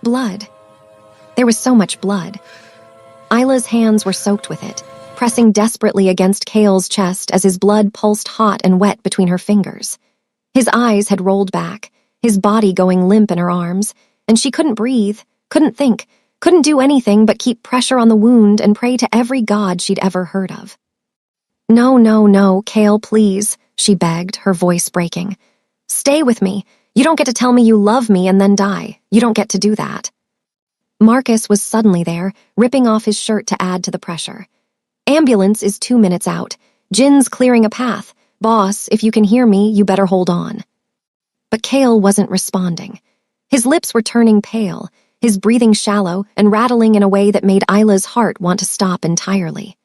Blood. There was so much blood. Isla's hands were soaked with it, pressing desperately against Cale's chest as his blood pulsed hot and wet between her fingers. His eyes had rolled back, his body going limp in her arms, and she couldn't breathe, couldn't think, couldn't do anything but keep pressure on the wound and pray to every god she'd ever heard of. No, no, no, Cale, please, she begged, her voice breaking. Stay with me. You don't get to tell me you love me and then die. You don't get to do that. Marcus was suddenly there, ripping off his shirt to add to the pressure. Ambulance is 2 minutes out. Jin's clearing a path. Boss, if you can hear me, you better hold on. But Cale wasn't responding. His lips were turning pale, his breathing shallow and rattling in a way that made Isla's heart want to stop entirely.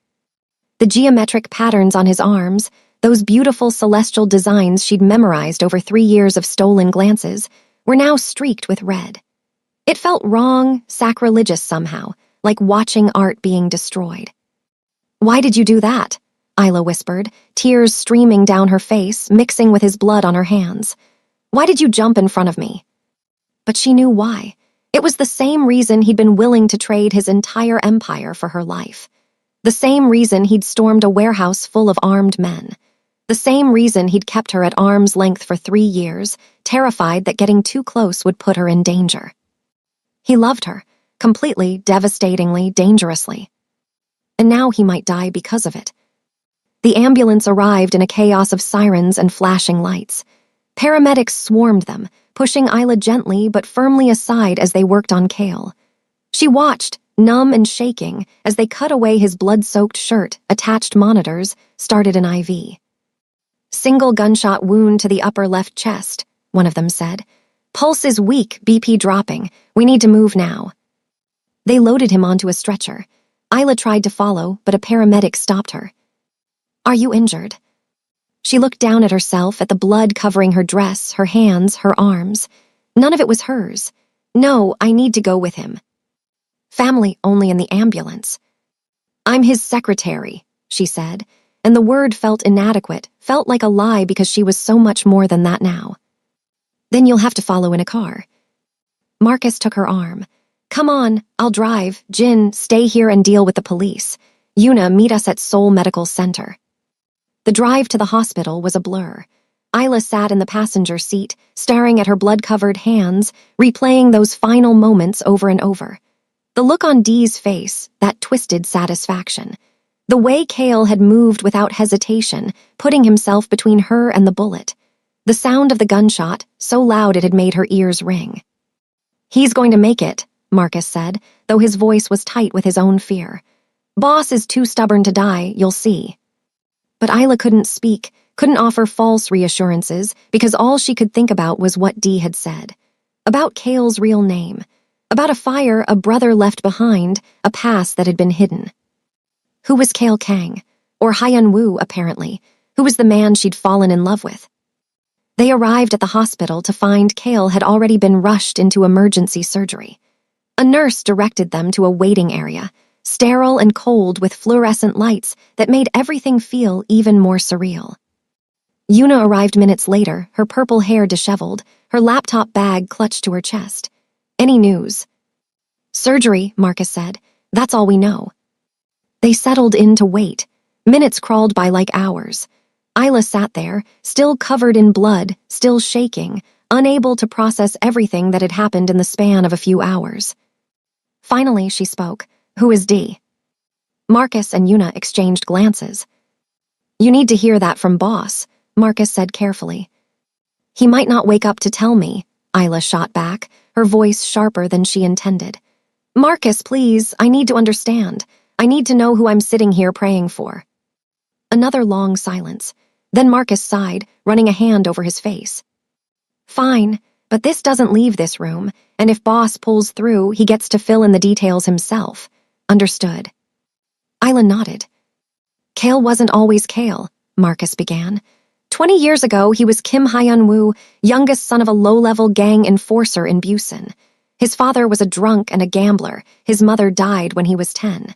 The geometric patterns on his arms, those beautiful celestial designs she'd memorized over 3 years of stolen glances, were now streaked with red. It felt wrong, sacrilegious somehow, like watching art being destroyed. Why did you do that? Isla whispered, tears streaming down her face, mixing with his blood on her hands. Why did you jump in front of me? But she knew why. It was the same reason he'd been willing to trade his entire empire for her life. The same reason he'd stormed a warehouse full of armed men. The same reason he'd kept her at arm's length for 3 years, terrified that getting too close would put her in danger. He loved her, completely, devastatingly, dangerously. And now he might die because of it. The ambulance arrived in a chaos of sirens and flashing lights. Paramedics swarmed them, pushing Isla gently but firmly aside as they worked on Cale. She watched, numb and shaking, as they cut away his blood-soaked shirt, attached monitors, started an IV. Single gunshot wound to the upper left chest, one of them said. Pulse is weak, BP dropping. We need to move now. They loaded him onto a stretcher. Isla tried to follow, but a paramedic stopped her. Are you injured? She looked down at herself, at the blood covering her dress, her hands, her arms. None of it was hers. No, I need to go with him. Family only in the ambulance. I'm his secretary, she said, and the word felt inadequate, felt like a lie because she was so much more than that now. Then you'll have to follow in a car. Marcus took her arm. Come on, I'll drive. Jin, stay here and deal with the police. Yuna, meet us at Seoul Medical Center. The drive to the hospital was a blur. Isla sat in the passenger seat, staring at her blood-covered hands, replaying those final moments over and over. The look on Dee's face, that twisted satisfaction. The way Cale had moved without hesitation, putting himself between her and the bullet. The sound of the gunshot, so loud it had made her ears ring. He's going to make it, Marcus said, though his voice was tight with his own fear. Boss is too stubborn to die, you'll see. But Isla couldn't speak, couldn't offer false reassurances, because all she could think about was what Dee had said. About Cale's real name. About a fire a brother left behind, a past that had been hidden. Who was Cale Kang? Or Hyun Woo, apparently. Who was the man she'd fallen in love with? They arrived at the hospital to find Cale had already been rushed into emergency surgery. A nurse directed them to a waiting area, sterile and cold with fluorescent lights that made everything feel even more surreal. Yuna arrived minutes later, her purple hair disheveled, her laptop bag clutched to her chest. Any news? Surgery, Marcus said. That's all we know. They settled in to wait. Minutes crawled by like hours. Isla sat there, still covered in blood, still shaking, unable to process everything that had happened in the span of a few hours. Finally, she spoke. Who is Dee? Marcus and Yuna exchanged glances. You need to hear that from Boss, Marcus said carefully. He might not wake up to tell me, Isla shot back, her voice sharper than she intended. Marcus, please, I need to understand. I need to know who I'm sitting here praying for. Another long silence. Then Marcus sighed, running a hand over his face. Fine, but this doesn't leave this room, and if Boss pulls through, he gets to fill in the details himself. Understood. Isla nodded. Cale wasn't always Cale, Marcus began. 20 years ago, he was Kim Hyun-woo, youngest son of a low-level gang enforcer in Busan. His father was a drunk and a gambler. His mother died when he was 10.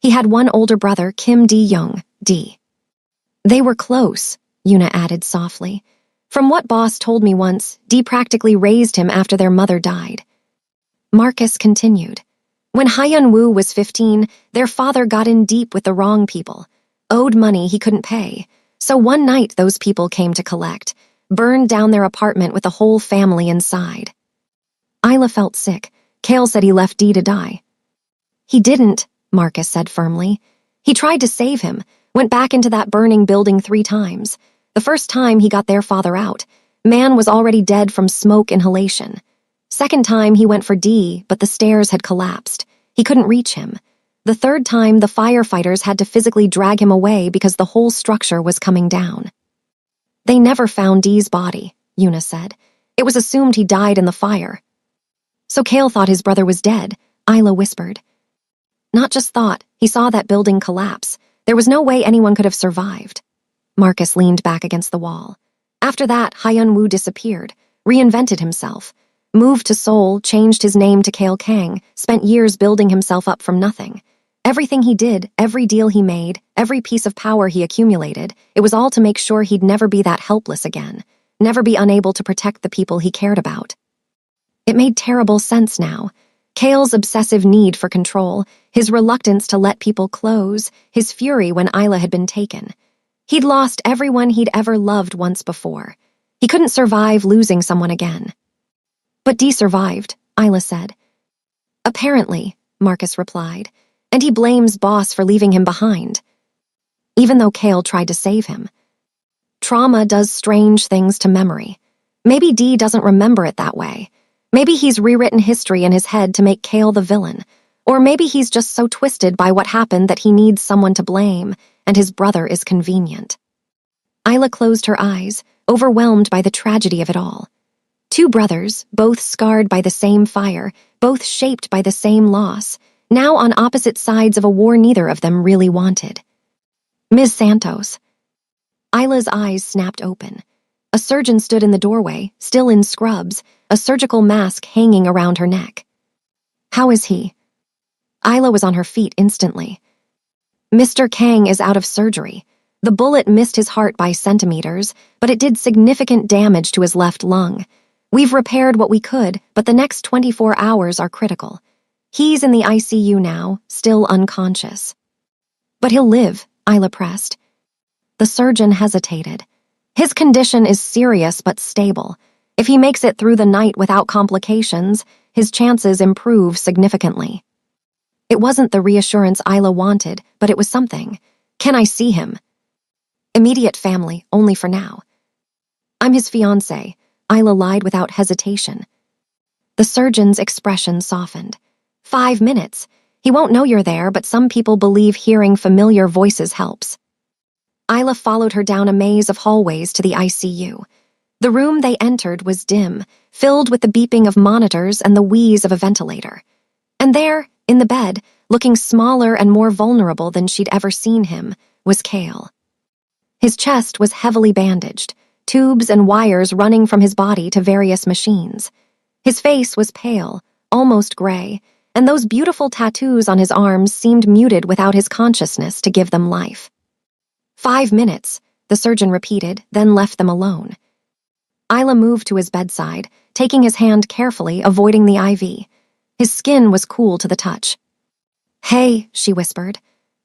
He had one older brother, Kim D-young, D. They were close, Yuna added softly. From what Boss told me once, Dee practically raised him after their mother died. Marcus continued. When Hyun-woo was 15, their father got in deep with the wrong people, owed money he couldn't pay. So one night those people came to collect, burned down their apartment with the whole family inside. Isla felt sick. Kale said he left Dee to die. He didn't, Marcus said firmly. He tried to save him, went back into that burning building 3 times. The first time he got their father out, man was already dead from smoke inhalation. Second time he went for Dee, but the stairs had collapsed. He couldn't reach him. The third time, the firefighters had to physically drag him away because the whole structure was coming down. They never found Dee's body, Yuna said. It was assumed he died in the fire. So Kale thought his brother was dead, Isla whispered. Not just thought, he saw that building collapse. There was no way anyone could have survived. Marcus leaned back against the wall. After that, Hyun-woo disappeared, reinvented himself, moved to Seoul, changed his name to Kale Kang, spent years building himself up from nothing. Everything he did, every deal he made, every piece of power he accumulated, it was all to make sure he'd never be that helpless again, never be unable to protect the people he cared about. It made terrible sense now. Kale's obsessive need for control, his reluctance to let people close, his fury when Isla had been taken. He'd lost everyone he'd ever loved once before. He couldn't survive losing someone again. But Dee survived, Isla said. Apparently, Marcus replied, and he blames Boss for leaving him behind. Even though Kale tried to save him. Trauma does strange things to memory. Maybe Dee doesn't remember it that way. Maybe he's rewritten history in his head to make Kale the villain. Or maybe he's just so twisted by what happened that he needs someone to blame, and his brother is convenient. Isla closed her eyes, overwhelmed by the tragedy of it all. 2 brothers, both scarred by the same fire, both shaped by the same loss, now on opposite sides of a war neither of them really wanted. Ms. Santos. Isla's eyes snapped open. A surgeon stood in the doorway, still in scrubs, a surgical mask hanging around her neck. How is he? Isla was on her feet instantly. Mr. Kang is out of surgery. The bullet missed his heart by centimeters, but it did significant damage to his left lung. We've repaired what we could, but the next 24 hours are critical. He's in the ICU now, still unconscious. But he'll live, Isla pressed. The surgeon hesitated. His condition is serious but stable. If he makes it through the night without complications, his chances improve significantly. It wasn't the reassurance Isla wanted, but it was something. Can I see him? Immediate family, only for now. I'm his fiancée, Isla lied without hesitation. The surgeon's expression softened. 5 minutes. He won't know you're there, but some people believe hearing familiar voices helps. Isla followed her down a maze of hallways to the ICU. The room they entered was dim, filled with the beeping of monitors and the wheeze of a ventilator. And there, in the bed, looking smaller and more vulnerable than she'd ever seen him, was Kale. His chest was heavily bandaged, tubes and wires running from his body to various machines. His face was pale, almost gray, and those beautiful tattoos on his arms seemed muted without his consciousness to give them life. 5 minutes, the surgeon repeated, then left them alone. Isla moved to his bedside, taking his hand carefully, avoiding the IV. His skin was cool to the touch. Hey, she whispered.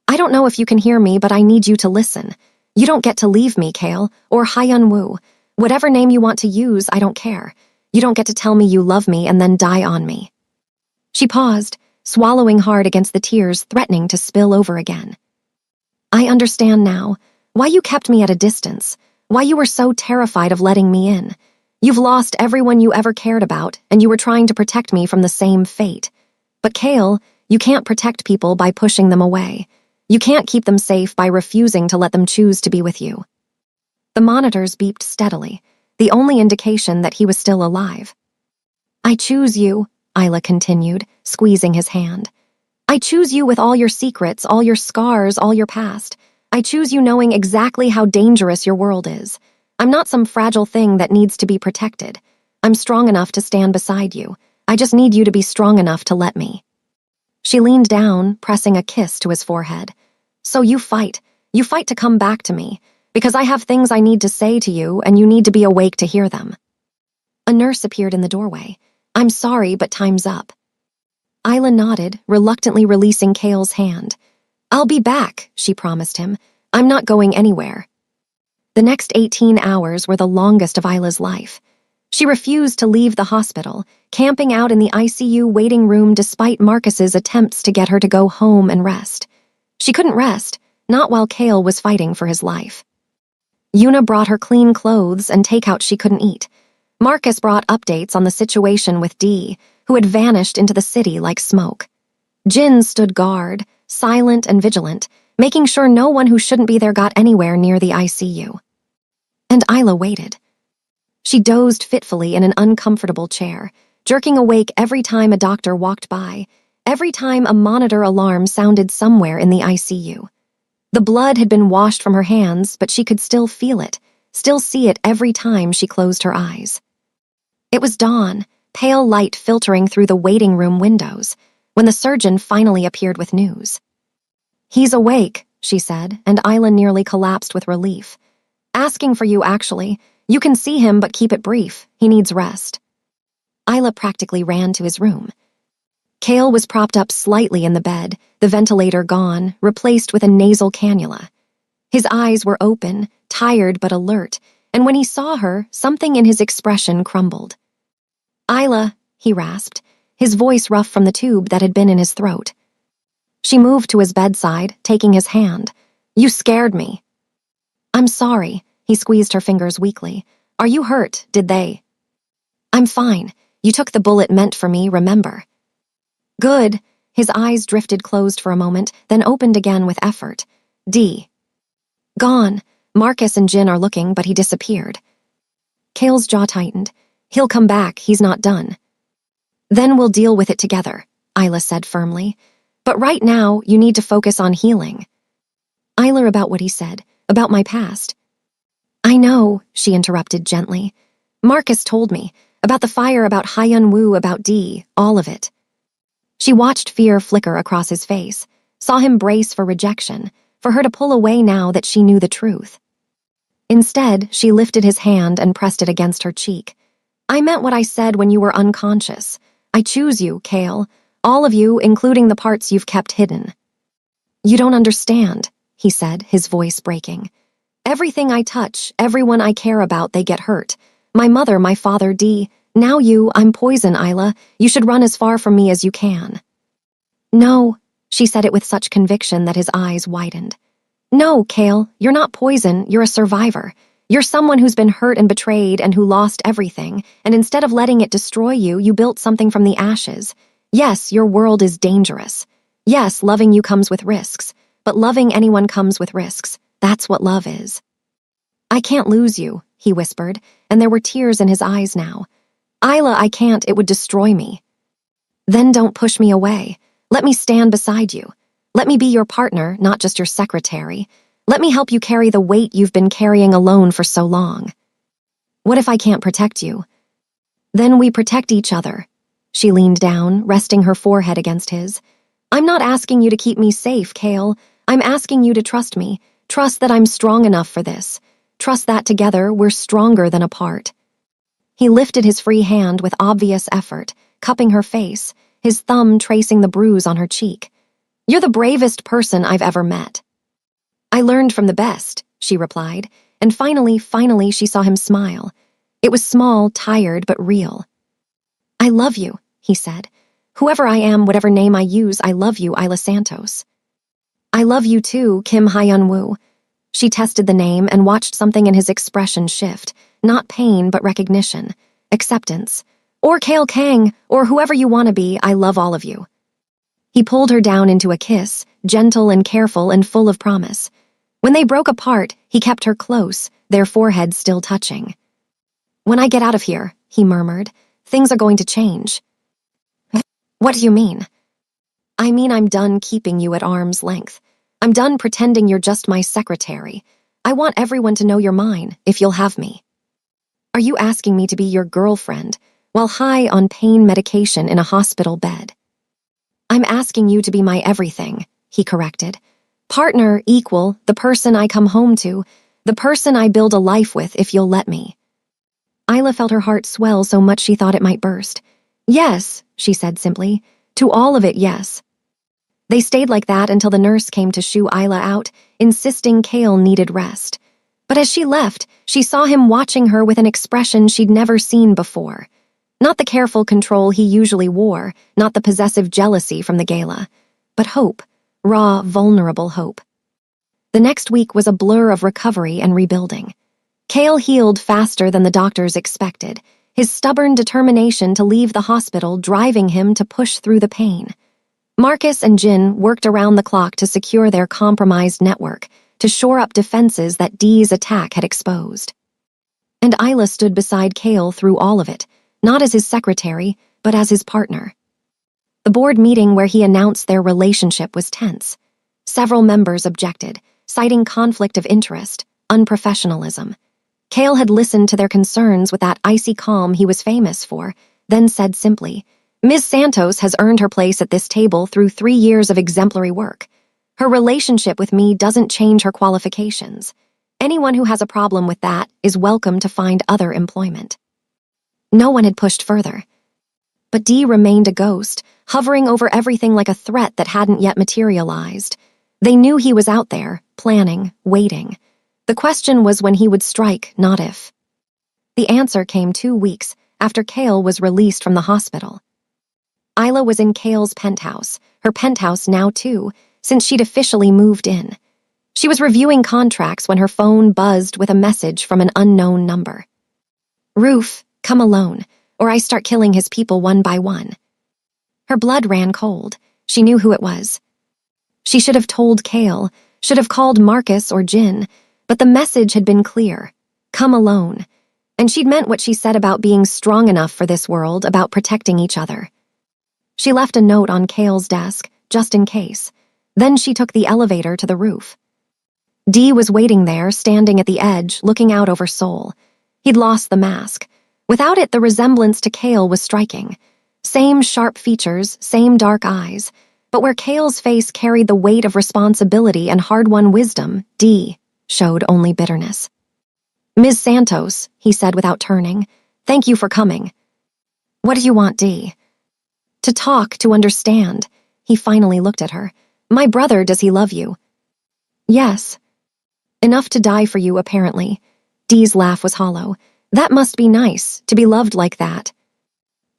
I don't know if you can hear me, but I need you to listen. You don't get to leave me, Kale, or Hyun-woo. Whatever name you want to use, I don't care. You don't get to tell me you love me and then die on me. She paused, swallowing hard against the tears threatening to spill over again. I understand now why you kept me at a distance, why you were so terrified of letting me in. You've lost everyone you ever cared about, and you were trying to protect me from the same fate. But Kale, you can't protect people by pushing them away. You can't keep them safe by refusing to let them choose to be with you. The monitors beeped steadily, the only indication that he was still alive. I choose you, Isla continued, squeezing his hand. I choose you with all your secrets, all your scars, all your past. I choose you knowing exactly how dangerous your world is. I'm not some fragile thing that needs to be protected. I'm strong enough to stand beside you. I just need you to be strong enough to let me. She leaned down, pressing a kiss to his forehead. So you fight. You fight to come back to me, because I have things I need to say to you, and you need to be awake to hear them. A nurse appeared in the doorway. I'm sorry, but time's up. Isla nodded, reluctantly releasing Cale's hand. "I'll be back," she promised him. "I'm not going anywhere." The next 18 hours were the longest of Isla's life. She refused to leave the hospital, camping out in the ICU waiting room despite Marcus's attempts to get her to go home and rest. She couldn't rest, not while Cale was fighting for his life. Una brought her clean clothes and takeout she couldn't eat. Marcus brought updates on the situation with Dee, who had vanished into the city like smoke. Jin stood guard, silent and vigilant, making sure no one who shouldn't be there got anywhere near the ICU. And Isla waited. She dozed fitfully in an uncomfortable chair, jerking awake every time a doctor walked by, every time a monitor alarm sounded somewhere in the ICU. The blood had been washed from her hands, but she could still feel it, still see it every time she closed her eyes. It was dawn, pale light filtering through the waiting room windows, when the surgeon finally appeared with news. "He's awake," she said, and Isla nearly collapsed with relief. "Asking for you, actually. You can see him, but keep it brief. He needs rest." Isla practically ran to his room. Cale was propped up slightly in the bed, the ventilator gone, replaced with a nasal cannula. His eyes were open, tired but alert, and when he saw her, something in his expression crumbled. "Isla," he rasped, his voice rough from the tube that had been in his throat. She moved to his bedside, taking his hand. "You scared me." "I'm sorry," he squeezed her fingers weakly. "Are you hurt? Did they?" "I'm fine. You took the bullet meant for me, remember?" "Good." His eyes drifted closed for a moment, then opened again with effort. "Dee." "Gone. Marcus and Jin are looking, but he disappeared." Cale's jaw tightened. "He'll come back. He's not done." "Then we'll deal with it together," Isla said firmly. "But right now, you need to focus on healing." "Isla, about what he said, about my past." "I know," she interrupted gently. "Marcus told me, about the fire, about Hyun Woo, about Dee, all of it." She watched fear flicker across his face, saw him brace for rejection, for her to pull away now that she knew the truth. Instead, she lifted his hand and pressed it against her cheek. "I meant what I said when you were unconscious. I choose you, Cale. All of you, including the parts you've kept hidden." "You don't understand," he said, his voice breaking. "Everything I touch, everyone I care about, they get hurt. My mother, my father, Dee. Now you, I'm poison, Isla. You should run as far from me as you can." "No," she said it with such conviction that his eyes widened. "No, Cale, you're not poison, you're a survivor. You're someone who's been hurt and betrayed and who lost everything, and instead of letting it destroy you, you built something from the ashes. Yes, your world is dangerous. Yes, loving you comes with risks, but loving anyone comes with risks. That's what love is." "I can't lose you," he whispered, and there were tears in his eyes now. "Isla, I can't, it would destroy me." "Then don't push me away. Let me stand beside you. Let me be your partner, not just your secretary. Let me help you carry the weight you've been carrying alone for so long." "What if I can't protect you?" "Then we protect each other." She leaned down, resting her forehead against his. "I'm not asking you to keep me safe, Cale. I'm asking you to trust me. Trust that I'm strong enough for this. Trust that together we're stronger than apart." He lifted his free hand with obvious effort, cupping her face, his thumb tracing the bruise on her cheek. "You're the bravest person I've ever met." "I learned from the best," she replied, and finally she saw him smile. It was small, tired, but real. "I love you," he said. "Whoever I am, whatever name I use, I love you, Isla Santos." "I love you too, Kim Hyun Woo." She tested the name and watched something in his expression shift, not pain but recognition, acceptance. "Or Cale Kang, or whoever you want to be, I love all of you." He pulled her down into a kiss, gentle and careful and full of promise. When they broke apart, he kept her close, their foreheads still touching. "When I get out of here," he murmured, "things are going to change." "What do you mean?" "I mean I'm done keeping you at arm's length. I'm done pretending you're just my secretary. I want everyone to know you're mine, if you'll have me." "Are you asking me to be your girlfriend, while high on pain medication in a hospital bed?" "I'm asking you to be my everything," he corrected. "Partner, equal, the person I come home to, the person I build a life with if you'll let me." Isla felt her heart swell so much she thought it might burst. "Yes," she said simply. To all of it, yes. They stayed like that until the nurse came to shoo Isla out, insisting Cale needed rest. But as she left, she saw him watching her with an expression she'd never seen before. Not the careful control he usually wore, not the possessive jealousy from the gala, but hope, raw, vulnerable hope. The next week was a blur of recovery and rebuilding. Cale healed faster than the doctors expected, his stubborn determination to leave the hospital driving him to push through the pain. Marcus and Jin worked around the clock to secure their compromised network, to shore up defenses that Dee's attack had exposed. And Isla stood beside Cale through all of it, not as his secretary, but as his partner. The board meeting where he announced their relationship was tense. Several members objected, citing conflict of interest, unprofessionalism. Cale had listened to their concerns with that icy calm he was famous for, then said simply, "Ms. Santos has earned her place at this table through 3 years of exemplary work. Her relationship with me doesn't change her qualifications. Anyone who has a problem with that is welcome to find other employment." No one had pushed further. But Dee remained a ghost, hovering over everything like a threat that hadn't yet materialized. They knew he was out there, planning, waiting. The question was when he would strike, not if. The answer came 2 weeks after Cale was released from the hospital. Isla was in Cale's penthouse, her penthouse now too, since she'd officially moved in. She was reviewing contracts when her phone buzzed with a message from an unknown number. "Roof, come alone, or I start killing his people one by one." Her blood ran cold. She knew who it was. She should have told Cale, should have called Marcus or Jin, but the message had been clear. Come alone. And she'd meant what she said about being strong enough for this world, about protecting each other. She left a note on Cale's desk, just in case. Then she took the elevator to the roof. Dee was waiting there, standing at the edge, looking out over Seoul. He'd lost the mask. Without it, the resemblance to Cale was striking. Same sharp features, same dark eyes. But where Cale's face carried the weight of responsibility and hard-won wisdom, Dee showed only bitterness. "Ms. Santos," he said without turning, "thank you for coming." "What do you want, Dee?" "To talk, to understand." He finally looked at her. "My brother, does he love you?" "Yes." "Enough to die for you, apparently." Dee's laugh was hollow. "That must be nice, to be loved like that."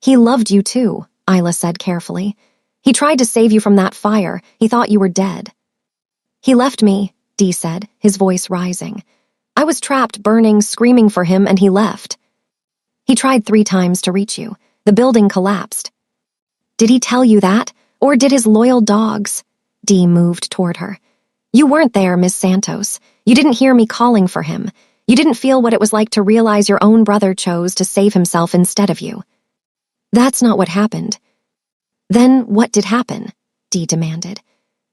"He loved you too," Isla said carefully. "He tried to save you from that fire. He thought you were dead." "He left me," Dee said, his voice rising. "I was trapped, burning, screaming for him, and he left." "He tried 3 times to reach you. The building collapsed." "Did he tell you that? Or did his loyal dogs?" Dee moved toward her. "You weren't there, Miss Santos. You didn't hear me calling for him. You didn't feel what it was like to realize your own brother chose to save himself instead of you." "That's not what happened." "Then what did happen?" Dee demanded.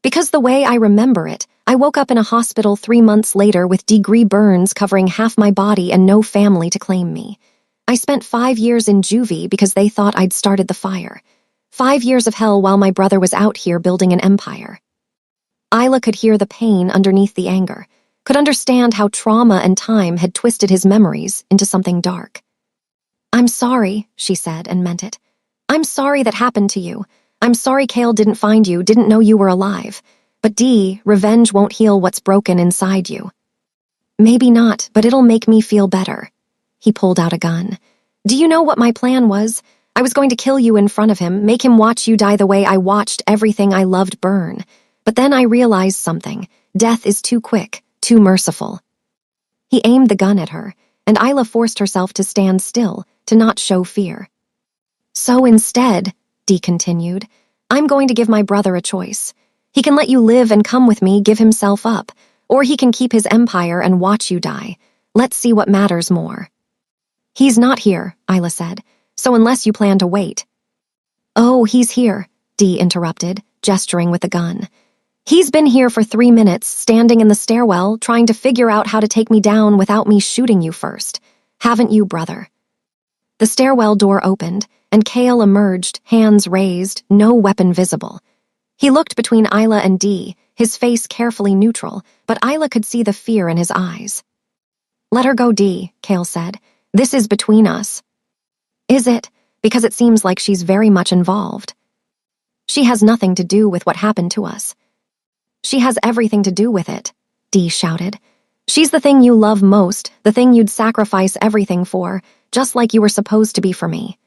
"Because the way I remember it, I woke up in a hospital 3 months later with degree burns covering half my body and no family to claim me. I spent 5 years in juvie because they thought I'd started the fire. 5 years of hell while my brother was out here building an empire." Isla could hear the pain underneath the anger, could understand how trauma and time had twisted his memories into something dark. "I'm sorry," she said, and meant it. "I'm sorry that happened to you. I'm sorry Cale didn't find you, didn't know you were alive. But Dee, revenge won't heal what's broken inside you." "Maybe not, but it'll make me feel better." He pulled out a gun. "Do you know what my plan was? I was going to kill you in front of him, make him watch you die the way I watched everything I loved burn. But then I realized something. Death is too quick, too merciful." He aimed the gun at her, and Isla forced herself to stand still, to not show fear. "So instead," Dee continued, "I'm going to give my brother a choice. He can let you live and come with me, give himself up, or he can keep his empire and watch you die. Let's see what matters more." "He's not here," Isla said, "so unless you plan to wait." "Oh, he's here," Dee interrupted, gesturing with the gun. "He's been here for 3 minutes, standing in the stairwell, trying to figure out how to take me down without me shooting you first. Haven't you, brother?" The stairwell door opened, and Cale emerged, hands raised, no weapon visible. He looked between Isla and Dee, his face carefully neutral, but Isla could see the fear in his eyes. "Let her go, Dee," Cale said. "This is between us." "Is it? Because it seems like she's very much involved." She has nothing to do with what happened to us. She has everything to do with it, Dee shouted. She's the thing you love most, the thing you'd sacrifice everything for, just like you were supposed to be for me.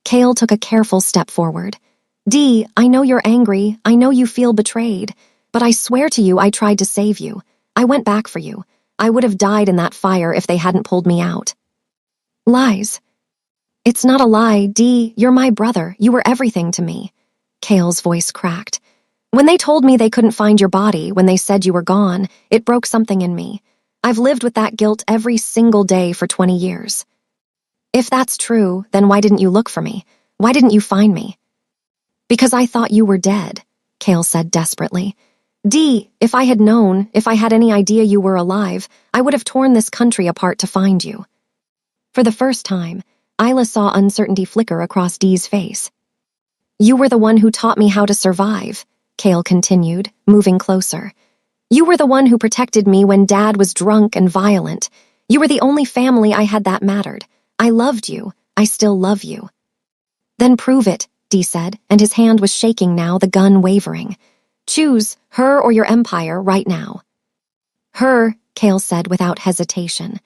Cale took a careful step forward. Dee, I know you're angry, I know you feel betrayed, but I swear to you I tried to save you. I went back for you. I would have died in that fire if they hadn't pulled me out. Lies. It's not a lie, Dee, you're my brother, you were everything to me. Cale's voice cracked. When they told me they couldn't find your body, when they said you were gone, it broke something in me. I've lived with that guilt every single day for 20 years. If that's true, then why didn't you look for me? Why didn't you find me? Because I thought you were dead, Cale said desperately. Dee, if I had known, if I had any idea you were alive, I would have torn this country apart to find you. For the first time, Isla saw uncertainty flicker across Dee's face. You were the one who taught me how to survive, Cale continued, moving closer. You were the one who protected me when Dad was drunk and violent. You were the only family I had that mattered. I loved you. I still love you. Then prove it, Dee said, and his hand was shaking now, the gun wavering. Choose, her or your empire, right now. Her, Cale said without hesitation.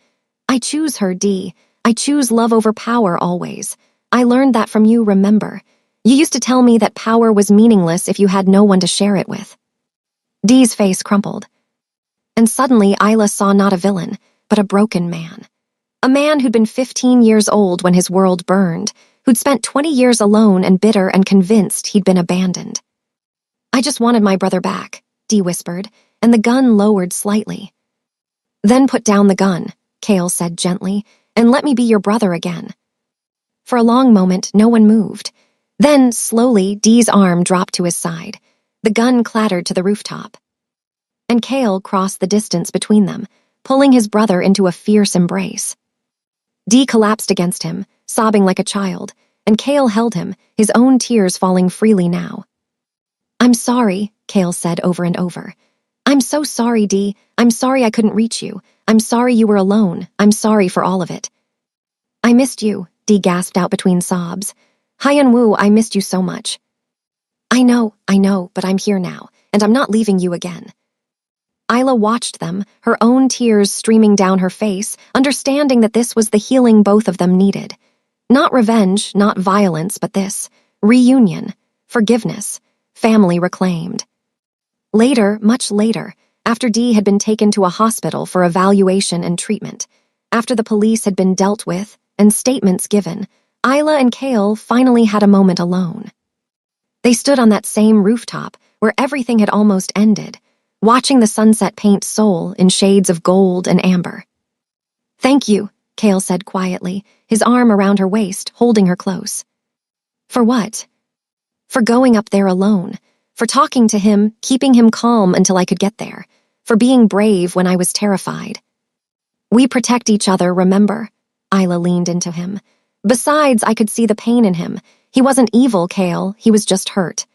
I choose her, Dee. I choose love over power always. I learned that from you, remember. You used to tell me that power was meaningless if you had no one to share it with. Dee's face crumpled. And suddenly Isla saw not a villain, but a broken man. A man who'd been 15 years old when his world burned, who'd spent 20 years alone and bitter and convinced he'd been abandoned. I just wanted my brother back, Dee whispered, and the gun lowered slightly. Then put down the gun, Cale said gently, and let me be your brother again. For a long moment, no one moved. Then, slowly, Dee's arm dropped to his side. The gun clattered to the rooftop. And Cale crossed the distance between them, pulling his brother into a fierce embrace. Dee collapsed against him, sobbing like a child, and Cale held him, his own tears falling freely now. I'm sorry, Cale said over and over. I'm so sorry, Dee. I'm sorry I couldn't reach you. I'm sorry you were alone. I'm sorry for all of it. I missed you, Dee gasped out between sobs. Hyun-woo, I missed you so much. I know, but I'm here now, and I'm not leaving you again. Isla watched them, her own tears streaming down her face, understanding that this was the healing both of them needed. Not revenge, not violence, but this. Reunion. Forgiveness. Family reclaimed. Later, much later, after Dee had been taken to a hospital for evaluation and treatment, after the police had been dealt with and statements given, Isla and Cale finally had a moment alone. They stood on that same rooftop where everything had almost ended, watching the sunset paint Seoul in shades of gold and amber. Thank you, Cale said quietly, his arm around her waist, holding her close. For what? For going up there alone, for talking to him, keeping him calm until I could get there, for being brave when I was terrified. We protect each other, remember? Isla leaned into him. Besides, I could see the pain in him. He wasn't evil, Cale, he was just hurt.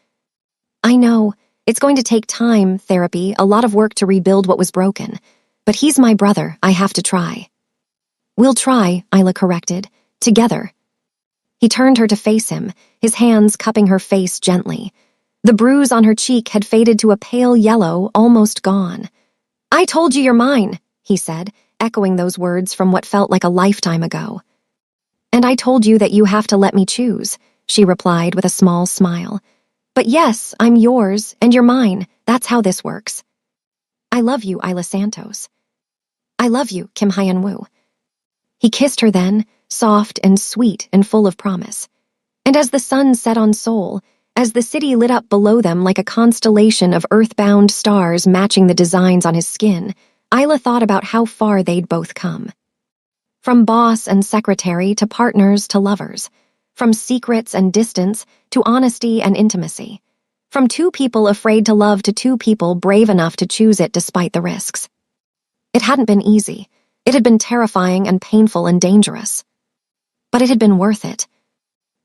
I know. It's going to take time, therapy, a lot of work to rebuild what was broken. But he's my brother, I have to try. We'll try, Isla corrected. Together. He turned her to face him, his hands cupping her face gently. The bruise on her cheek had faded to a pale yellow, almost gone. I told you you're mine, he said, echoing those words from what felt like a lifetime ago. And I told you that you have to let me choose, she replied with a small smile. But yes, I'm yours, and you're mine. That's how this works. I love you, Isla Santos. I love you, Kim Hyun-woo. He kissed her then, soft and sweet and full of promise. And as the sun set on Seoul, as the city lit up below them like a constellation of earthbound stars matching the designs on his skin, Isla thought about how far they'd both come. From boss and secretary to partners to lovers. From secrets and distance to honesty and intimacy. From two people afraid to love to two people brave enough to choose it despite the risks. It hadn't been easy. It had been terrifying and painful and dangerous. But it had been worth it.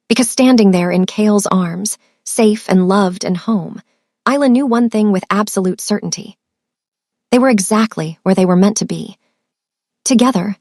Because standing there in Cale's arms, safe and loved and home, Isla knew one thing with absolute certainty. They were exactly where they were meant to be. Together.